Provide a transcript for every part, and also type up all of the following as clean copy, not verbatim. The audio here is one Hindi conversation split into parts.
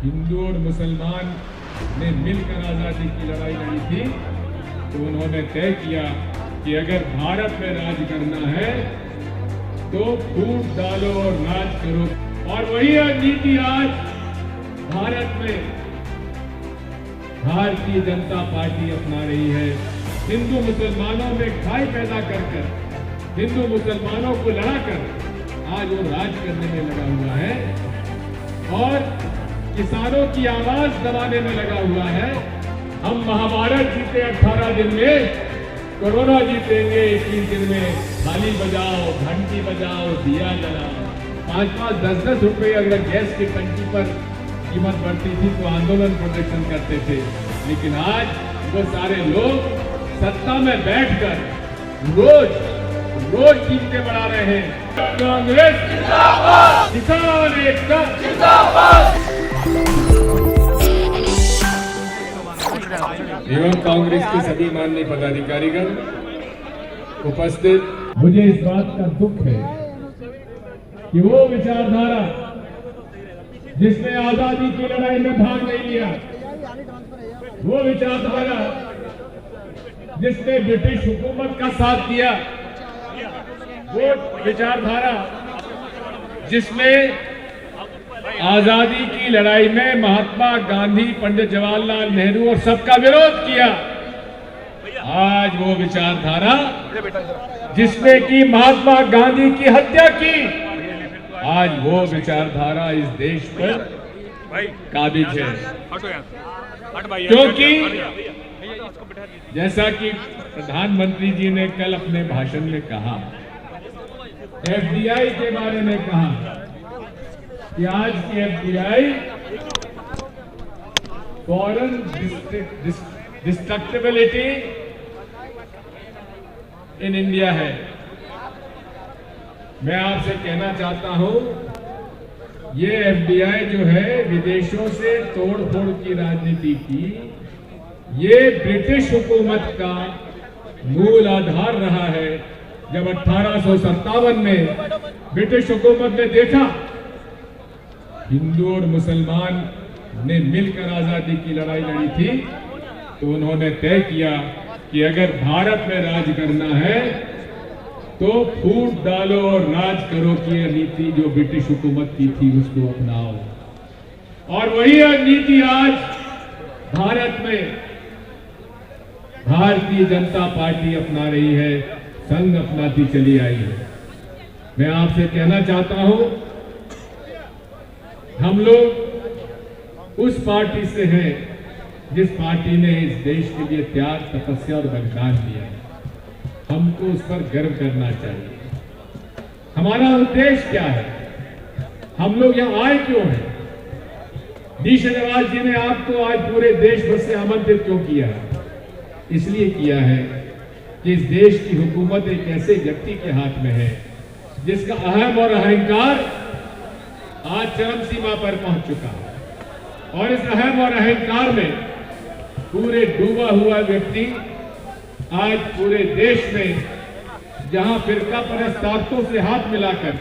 हिंदू और मुसलमान ने मिलकर आजादी की लड़ाई लड़ी थी, तो उन्होंने तय किया कि अगर भारत में राज करना है तो फूट डालो और राज करो। और वही नीति आज भारत में भारतीय जनता पार्टी अपना रही है। हिंदू मुसलमानों में खाई पैदा कर हिंदू मुसलमानों को लड़ाकर आज वो राज करने में लगा हुआ है और किसानों की आवाज दबाने में लगा हुआ है। हम महाभारत जीते 18 दिन में, कोरोना जीतेंगे 21 दिन में। थाली बजाओ, घंटी बजाओ, दिया जलाओ। 5-5, 10-10 रुपए अगर गैस की टंकी पर कीमत बढ़ती थी तो आंदोलन प्रदर्शन करते थे, लेकिन आज वो सारे लोग सत्ता में बैठकर रोज कीमतें बढ़ा रहे हैं। कांग्रेस जिंदाबाद, किसान एकता जिंदाबाद। एवं कांग्रेस के सभी माननीय पदाधिकारीगण उपस्थित, मुझे इस बात का दुख है कि वो विचारधारा जिसने आजादी की लड़ाई में भाग नहीं लिया, वो विचारधारा जिसने ब्रिटिश हुकूमत का साथ दिया, वो विचारधारा जिसने आजादी की लड़ाई में महात्मा गांधी, पंडित जवाहरलाल नेहरू और सबका विरोध किया, आज वो विचारधारा जिसने की महात्मा गांधी की हत्या की, आज वो विचारधारा इस देश पर काबिज है। क्योंकि जैसा कि प्रधानमंत्री जी ने कल अपने भाषण में कहा, एफडीआई के बारे में कहा कि आज की एफडीआई फॉरेन डिस्ट्रक्टिबिलिटी इन इंडिया है। मैं आपसे कहना चाहता हूं, ये एफडीआई जो है विदेशों से तोड़-फोड़ की राजनीति की, ये ब्रिटिश हुकूमत का मूल आधार रहा है। जब 1857 में ब्रिटिश हुकूमत ने देखा हिंदू और मुसलमान ने मिलकर आजादी की लड़ाई लड़ी थी, तो उन्होंने तय किया कि अगर भारत में राज करना है तो फूट डालो और राज करो की यह नीति जो ब्रिटिश हुकूमत की थी उसको अपनाओ। और वही नीति आज भारत में भारतीय जनता पार्टी अपना रही है, संघ अपनाती चली आई है। मैं आपसे कहना चाहता हूं, हम लोग उस पार्टी से हैं जिस पार्टी ने इस देश के लिए त्याग, तपस्या और बलिदान दिया है। हमको उस पर गर्व करना चाहिए। हमारा उद्देश्य क्या है, हम लोग यहाँ आए क्यों हैं, डी शनिवास जी ने आपको आज पूरे देश भर से आमंत्रित क्यों किया है? इसलिए किया है कि इस देश की हुकूमत एक ऐसे व्यक्ति के हाथ में है जिसका अहम और अहंकार आज चरम सीमा पर पहुंच चुका है। और इस अहम और अहंकार में पूरे डूबा हुआ व्यक्ति आज पूरे देश में जहां फिरका परस्त ताकतों से हाथ मिलाकर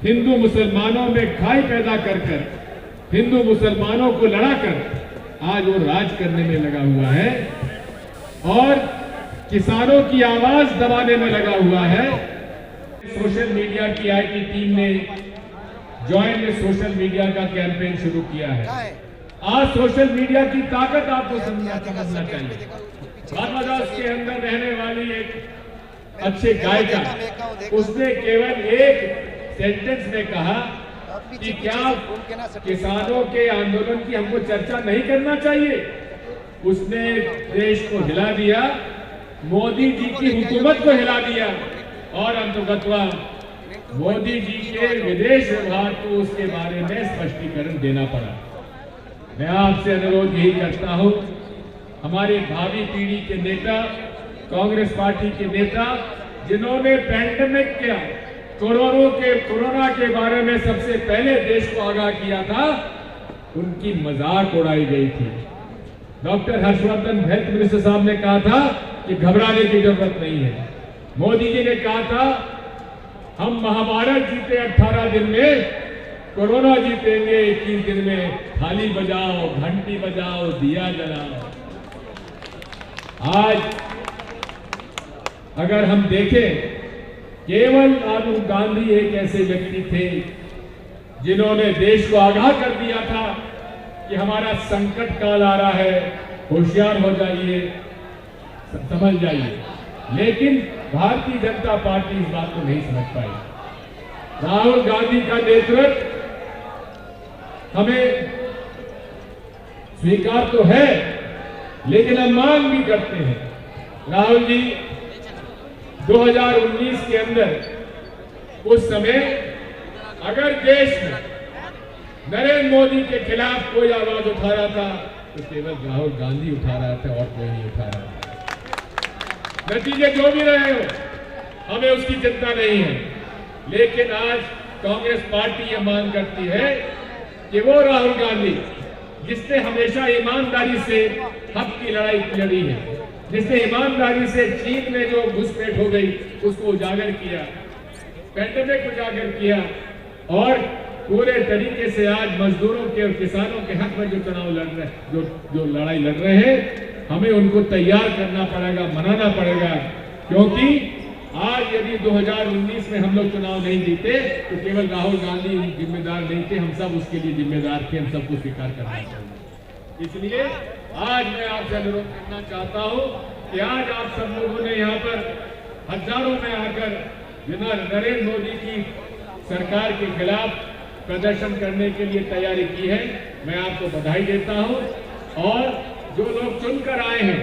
हिंदू मुसलमानों में खाई पैदा कर हिंदू मुसलमानों को लड़ाकर आज वो राज करने में लगा हुआ है और किसानों की आवाज दबाने में लगा हुआ है। सोशल मीडिया की आईटी टीम ने जॉइन में सोशल मीडिया का कैंपेन शुरू किया है। आज सोशल मीडिया की ताकत आपको समझना चाहिए। बांग्लादेश के अंदर रहने वाली एक अच्छे गायिका, उसने केवल एक सेंटेंस में कहा कि क्या किसानों के आंदोलन की हमको चर्चा नहीं करना चाहिए। उसने देश को हिला दिया, मोदी जी की हुकूमत को हिला दिया और अंततः मोदी जी के विदेश विभाग को उसके बारे में स्पष्टीकरण देना पड़ा। मैं आपसे अनुरोध यही करता हूं, हमारे भावी पीढ़ी के नेता, कांग्रेस पार्टी के नेता जिन्होंने पैंडेमिक क्या कोरोना के बारे में सबसे पहले देश को आगाह किया था, उनकी मजाक उड़ाई गई थी। डॉक्टर हर्षवर्धन हेल्थ मिनिस्टर साहब ने कहा था कि घबराने की जरूरत नहीं है। मोदी जी ने कहा था हम महाभारत जीते 18 दिन में, कोरोना जीतेंगे 21 दिन में, थाली बजाओ, घंटी बजाओ, दिया जलाओ। आज अगर हम देखें, केवल राहुल गांधी एक ऐसे व्यक्ति थे जिन्होंने देश को आगाह कर दिया था कि हमारा संकट काल आ रहा है, होशियार हो जाइए, समझ जाइए। लेकिन भारतीय जनता पार्टी इस बात को नहीं समझ पाई। राहुल गांधी का नेतृत्व हमें स्वीकार तो है, लेकिन हम मांग भी करते हैं। राहुल जी 2019 के अंदर उस समय अगर देश में नरेंद्र मोदी के खिलाफ कोई आवाज उठा रहा था तो केवल राहुल गांधी उठा रहा था और कोई नहीं उठा रहा था। नतीजे जो भी रहे हो, हमें उसकी चिंता नहीं है। लेकिन आज कांग्रेस पार्टी यह मांग करती है कि वो राहुल गांधी जिसने हमेशा ईमानदारी से हक की लड़ाई लड़ी है, जिसने ईमानदारी से चीन में जो घुसपैठ हो गई उसको उजागर किया, पैंडेमिक उजागर किया, और पूरे तरीके से आज मजदूरों के और किसानों के हक में जो चुनाव लड़ रहे, जो लड़ाई लड़ रहे हैं, हमें उनको तैयार करना पड़ेगा, मनाना पड़ेगा। क्योंकि आज यदि 2019 में हम लोग चुनाव नहीं जीते तो केवल राहुल गांधी जिम्मेदार नहीं थे, हम सब उसके लिए जिम्मेदार थे, हम सबको स्वीकार करना चाहिए। इसलिए आज मैं आपसे अनुरोध करना चाहता हूं कि आज आप सब लोगों ने यहाँ पर हजारों में आकर नरेंद्र मोदी की सरकार के खिलाफ प्रदर्शन करने के लिए तैयारी की है। मैं आपको बधाई देता हूं, और जो लोग चुनकर आए हैं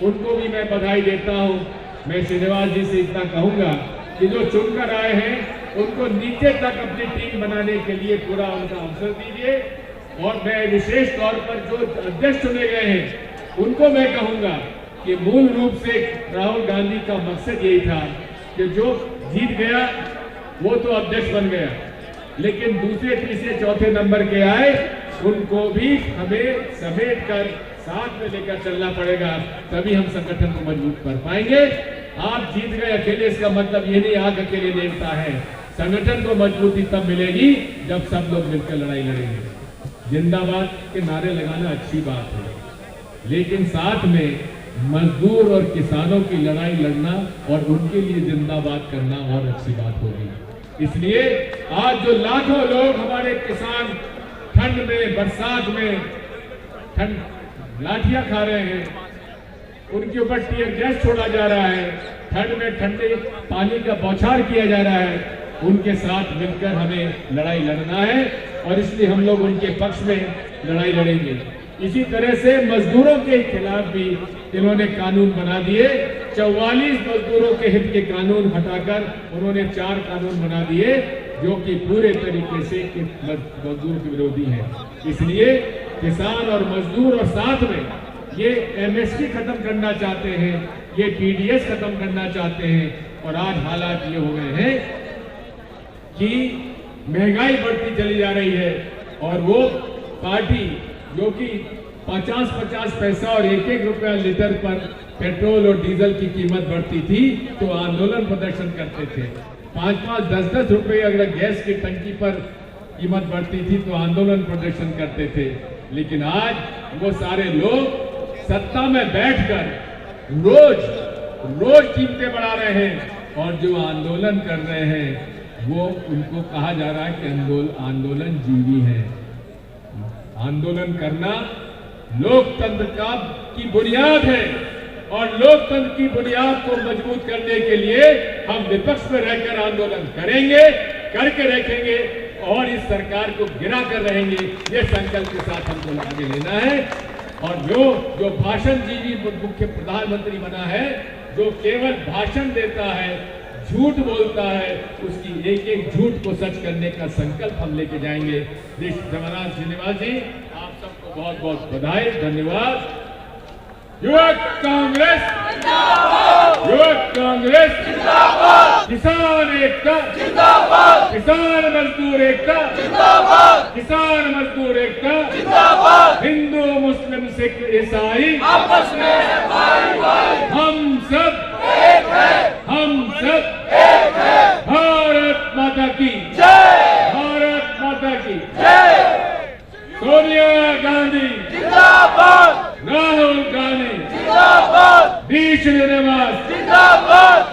उनको भी मैं बधाई देता हूं। मैं श्रीनिवास जी से इतना कहूंगा कि जो चुनकर आए हैं उनको नीचे तक अपनी टीम बनाने के लिए पूरा उनका अवसर दीजिए। और मैं विशेष तौर पर जो अध्यक्ष चुने गए हैं उनको मैं कहूंगा कि मूल रूप से राहुल गांधी का मकसद यही था कि जो जीत गया वो तो अध्यक्ष बन गया, लेकिन दूसरे तीसरे चौथे नंबर के आए उनको भी हमें समेट कर साथ में लेकर चलना पड़ेगा, तभी हम संगठन को मजबूत कर पाएंगे। आप जीत गए अकेले, इसका मतलब ये नहीं आग अकेले देता है। संगठन को मजबूती तब मिलेगी जब सब लोग मिलकर लड़ाई लड़ेंगे। जिंदाबाद के नारे लगाना अच्छी बात है, लेकिन साथ में मजदूर और किसानों की लड़ाई लड़ना और उनके लिए जिंदाबाद करना और अच्छी बात होगी। इसलिए आज जो लाखों लोग हमारे किसान ठंड में, बरसात में लाठियां खा रहे हैं, उनके ऊपर टीयर गैस छोड़ा जा रहा है, ठंड में ठंडे पानी का बौछार किया जा रहा है, उनके साथ मिलकर हमें लड़ाई लड़ना है और इसलिए हम लोग उनके पक्ष में लड़ाई लड़ेंगे। इसी तरह से मजदूरों के खिलाफ भी इन्होंने कानून बना दिए। 44 मजदूरों के हित के कानून हटाकर उन्होंने 4 कानून बना दिए जो कि पूरे तरीके से मजदूर के विरोधी हैं। इसलिए किसान और मजदूर और साथ में ये एमएसपी खत्म करना चाहते हैं, ये टीडीएस खत्म करना चाहते हैं। और आज हालात ये हो गए हैं कि महंगाई बढ़ती चली जा रही है और वो पार्टी जो कि 50-50 पैसा और 1-1 रुपया लीटर पर पेट्रोल और डीजल की कीमत बढ़ती थी तो आंदोलन प्रदर्शन करते थे। 5-5, 10-10 रुपये अगर गैस की टंकी पर कीमत बढ़ती थी तो आंदोलन प्रदर्शन करते थे। लेकिन आज वो सारे लोग सत्ता में बैठकर रोज कीमतें बढ़ा रहे हैं और जो आंदोलन कर रहे हैं वो उनको कहा जा रहा है कि आंदोलन जीवी है। आंदोलन करना लोकतंत्र की बुनियाद है और लोकतंत्र की बुनियाद को मजबूत करने के लिए हम विपक्ष में रहकर आंदोलन करेंगे, करके रखेंगे और इस सरकार को गिरा कर रहेंगे। ये संकल्प के साथ हमको आगे लेना है। और जो भाषण जीवी मुख्य प्रधानमंत्री बना है, जो केवल भाषण देता है, झूठ बोलता है, उसकी एक झूठ को सच करने का संकल्प हम लेके जाएंगे। जगन्नाथ श्रीनिवास जी, आप सबको बहुत बहुत बधाई, धन्यवाद। युवक कांग्रेस जिंदाबाद, युवक कांग्रेस जिंदाबाद, किसान एकता जिंदाबाद, किसान मजदूर एकता जिंदाबाद, किसान मजदूर एकता जिंदाबाद, हिंदू मुस्लिम सिख ईसाई आपस में भाई भाई, हम सब एक है, हम सब एक है। भारत माता की जय, भारत माता की गांधी जिंदाबाद राहुल गांधी जिंदाबाद डी श्रीनिवास जिंदाबाद